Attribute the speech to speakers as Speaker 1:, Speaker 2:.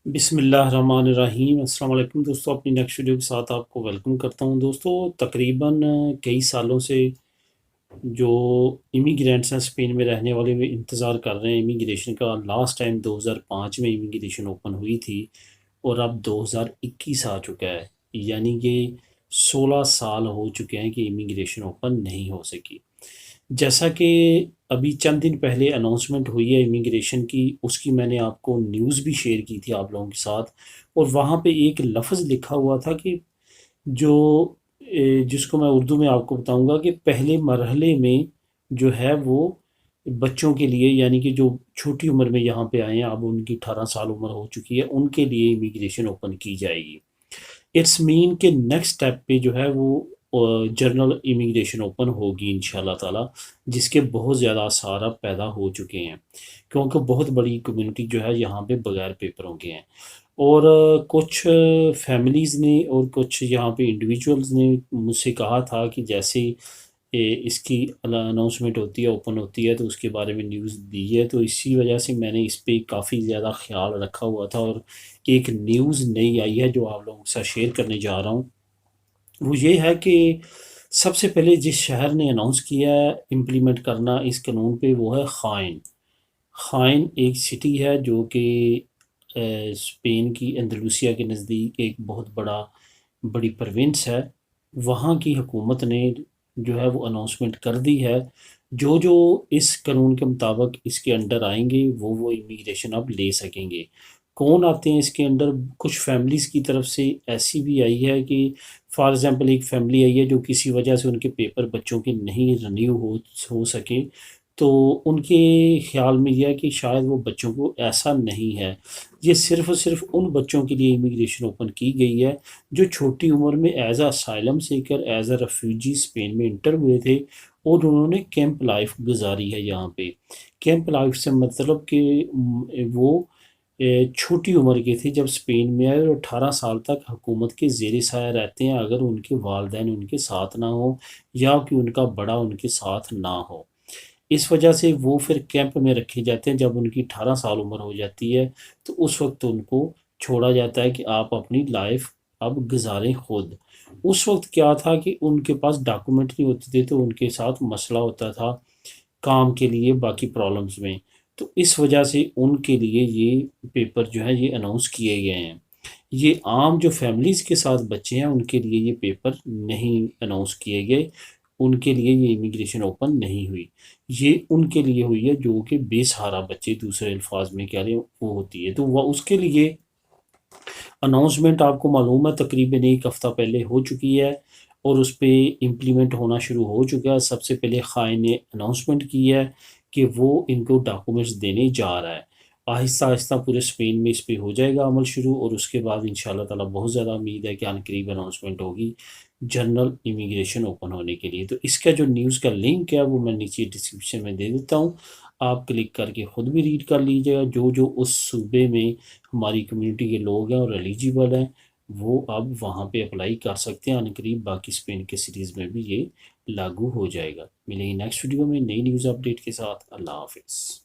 Speaker 1: بسم اللہ الرحمن الرحیم۔ السلام علیکم دوستو، اپنی نیکسٹ ویڈیو کے ساتھ آپ کو ویلکم کرتا ہوں۔ دوستو تقریباً کئی سالوں سے جو امیگرینٹس ہیں اسپین میں رہنے والے، وہ انتظار کر رہے ہیں امیگریشن کا۔ لاسٹ ٹائم 2005 میں امیگریشن اوپن ہوئی تھی اور اب 2021 آ چکا ہے، یعنی کہ 16 سال ہو چکے ہیں کہ امیگریشن اوپن نہیں ہو سکی۔ جیسا کہ ابھی چند دن پہلے اناؤنسمنٹ ہوئی ہے امیگریشن کی، اس کی میں نے آپ کو نیوز بھی شیئر کی تھی آپ لوگوں کے ساتھ، اور وہاں پہ ایک لفظ لکھا ہوا تھا کہ جو جس کو میں اردو میں آپ کو بتاؤں گا کہ پہلے مرحلے میں جو ہے وہ بچوں کے لیے، یعنی کہ جو چھوٹی عمر میں یہاں پہ آئے ہیں، اب ان کی 18 سال عمر ہو چکی ہے، ان کے لیے امیگریشن اوپن کی جائے گی۔ اٹس مین کہ نیکسٹ اسٹیپ پہ جو ہے وہ جرنل امیگریشن اوپن ہوگی انشاءاللہ تعالیٰ، جس کے بہت زیادہ آثار اب پیدا ہو چکے ہیں، کیونکہ بہت بڑی کمیونٹی جو ہے یہاں پہ بغیر پیپروں کے ہیں۔ اور کچھ فیملیز نے اور کچھ یہاں پہ انڈیویجولز نے مجھ سے کہا تھا کہ جیسے اس کی اناؤنسمنٹ ہوتی ہے، اوپن ہوتی ہے، تو اس کے بارے میں نیوز دی ہے، تو اسی وجہ سے میں نے اس پہ کافی زیادہ خیال رکھا ہوا تھا، اور ایک نیوز نئی آئی ہے جو آپ لوگوں کے ساتھ شیئر کرنے جا رہا ہوں۔ وہ یہ ہے کہ سب سے پہلے جس شہر نے اناؤنس کیا ہے امپلیمنٹ کرنا اس قانون پہ، وہ ہے خائن۔ خائن ایک سٹی ہے جو کہ اسپین کی اندلوسیہ کے نزدیک ایک بہت بڑی پروونس ہے۔ وہاں کی حکومت نے جو ہے وہ اناؤنسمنٹ کر دی ہے، جو اس قانون کے مطابق اس کے انڈر آئیں گے وہ امیگریشن اب لے سکیں گے۔ کون آتے ہیں اس کے انڈر؟ کچھ فیملیز کی طرف سے ایسی بھی آئی ہے کہ فار ایگزامپل ایک فیملی آئی ہے جو کسی وجہ سے ان کے پیپر بچوں کے نہیں رینیو ہو سکے، تو ان کے خیال میں یہ ہے کہ شاید وہ بچوں کو ایسا نہیں ہے، یہ صرف اور صرف ان بچوں کے لیے امیگریشن اوپن کی گئی ہے جو چھوٹی عمر میں as a asylum seeker, as a refugee Spain میں انٹر ہوئے تھے، اور انہوں نے کیمپ لائف گزاری ہے یہاں پہ۔ کیمپ لائف سے مطلب کہ وہ چھوٹی عمر کے تھے جب اسپین میں آئے، اور 18 سال تک حکومت کے زیر سایہ رہتے ہیں اگر ان کے والدین ان کے ساتھ نہ ہوں یا کہ ان کا بڑا ان کے ساتھ نہ ہو۔ اس وجہ سے وہ پھر کیمپ میں رکھے جاتے ہیں۔ جب ان کی 18 سال عمر ہو جاتی ہے تو اس وقت ان کو چھوڑا جاتا ہے کہ آپ اپنی لائف اب گزاریں خود۔ اس وقت کیا تھا کہ ان کے پاس ڈاکومنٹ نہیں ہوتے تھے، تو ان کے ساتھ مسئلہ ہوتا تھا کام کے لیے، باقی پرابلمز میں، تو اس وجہ سے ان کے لیے یہ پیپر جو ہے یہ اناؤنس کیے گئے ہیں۔ یہ عام جو فیملیز کے ساتھ بچے ہیں ان کے لیے یہ پیپر نہیں اناؤنس کیے گئے، ان کے لیے یہ امیگریشن اوپن نہیں ہوئی۔ یہ ان کے لیے ہوئی ہے جو کہ بے سہارا بچے، دوسرے الفاظ میں کہہ رہے وہ ہوتی ہے، تو وہ اس کے لیے اناؤنسمنٹ آپ کو معلوم ہے تقریباً ایک ہفتہ پہلے ہو چکی ہے، اور اس پہ امپلیمنٹ ہونا شروع ہو چکا ہے۔ سب سے پہلے خائن نے اناؤنسمنٹ کی ہے کہ وہ ان کو ڈاکومنٹس دینے جا رہا ہے۔ آہستہ آہستہ پورے اسپین میں اس پہ ہو جائے گا عمل شروع، اور اس کے بعد انشاءاللہ تعالیٰ بہت زیادہ امید ہے کہ عنقریب اناؤنسمنٹ ہوگی جنرل امیگریشن اوپن ہونے کے لیے۔ تو اس کا جو نیوز کا لنک ہے وہ میں نیچے ڈسکرپشن میں دے دیتا ہوں، آپ کلک کر کے خود بھی ریڈ کر لیجیے گا۔ جو اس صوبے میں ہماری کمیونٹی کے لوگ ہیں اور ایلیجیبل ہیں وہ اب وہاں پہ اپلائی کر سکتے ہیں، عنقریب باقی اسپین کے سٹیز میں بھی یہ لاگو ہو جائے گا۔ ملیں گے نیکسٹ ویڈیو میں نئی نیوز اپڈیٹ کے ساتھ۔ اللہ حافظ۔